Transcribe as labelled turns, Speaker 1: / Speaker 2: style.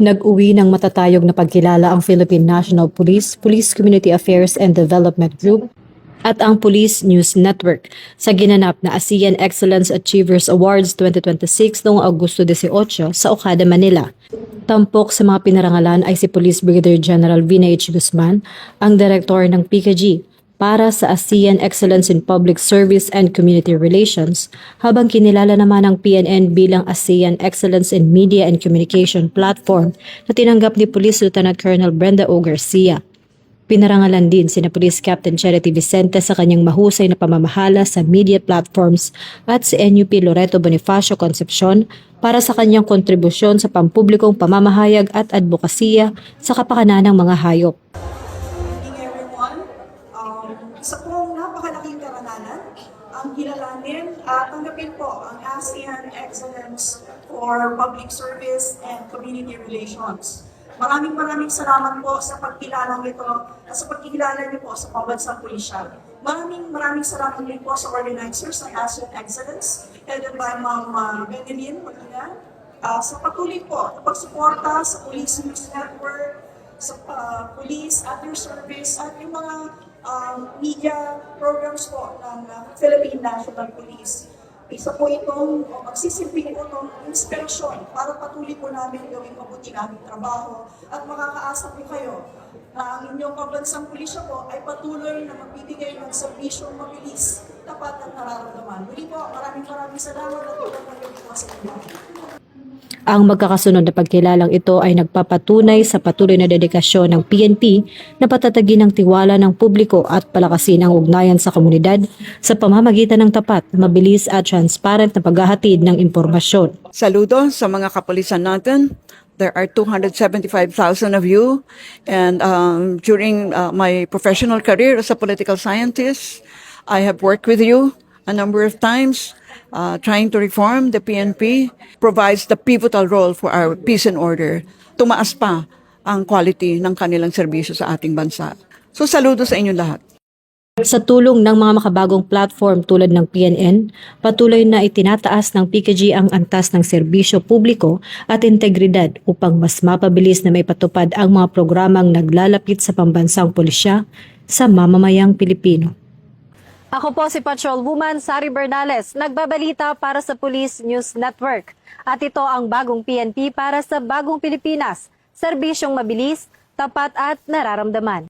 Speaker 1: Nag-uwi ng matatayog na pagkilala ang Philippine National Police, Police Community Affairs and Development Group at ang Police News Network sa ginanap na ASEAN Excellence Achievers Awards 2026 noong Agosto 18 sa Okada, Manila. Tampok sa mga pinarangalan ay si Police Brigadier General Vina H. Guzman, ang direktor ng PKG para sa ASEAN Excellence in Public Service and Community Relations, habang kinilala naman ang PNN bilang ASEAN Excellence in Media and Communication Platform na tinanggap ni Police Lieutenant Colonel Brenda O. Garcia. Pinarangalan din sina Police Captain Charity Vicente sa kanyang mahusay na pamamahala sa media platforms at si NUP Loreto Bonifacio Concepcion para sa kanyang kontribusyon sa pampublikong pamamahayag at advokasya sa kapakanan ng mga hayop.
Speaker 2: Isa pong napakalaking karananan ang kilalanin at tanggapin po ang ASEAN Excellence for Public Service and Community Relations. Maraming salamat po sa pagkilalang ito at sa pagkilala niyo po sa pambansang pulisya. Maraming salamat din po sa organizers ng ASEAN Excellence, headed by Ma'am Benilyn Molina, sa patuloy po na pagsuporta sa Police News Network, sa police at your service at yung mga media programs po ng Philippine National Police. Isa po itong magsisilbing po itong inspirasyon para patuloy po namin gawing mabuti ang trabaho at makakaasa po kayo na ang inyong pambansang pulisya po ay patuloy na magbibigay ng serbisyong mabilis, tapat at nararamdaman. Muli po, maraming salamat at tulong na po sa inyo.
Speaker 1: Ang magkakasunod na pagkilalang ito ay nagpapatunay sa patuloy na dedikasyon ng PNP na patatagin ang tiwala ng publiko at palakasin ang ugnayan sa komunidad sa pamamagitan ng tapat, mabilis at transparent na paghahatid ng impormasyon.
Speaker 3: Saludo sa mga kapulisan natin. There are 275,000 of you, and during my professional career as a political scientist, I have worked with you a number of times. Trying to reform the PNP provides the pivotal role for our peace and order. Tumaas pa ang quality ng kanilang serbisyo sa ating bansa. So saludo sa inyo lahat.
Speaker 1: Sa tulong ng mga makabagong platform tulad ng PNN, patuloy na itinataas ng PKG ang antas ng serbisyo publiko at integridad upang mas mapabilis na maipatupad ang mga programang naglalapit sa pambansang pulisya sa mamamayang Pilipino.
Speaker 4: Ako po si Patrolwoman Sari Bernales, nagbabalita para sa Police News Network. At ito ang bagong PNP para sa bagong Pilipinas, serbisyong mabilis, tapat at nararamdaman.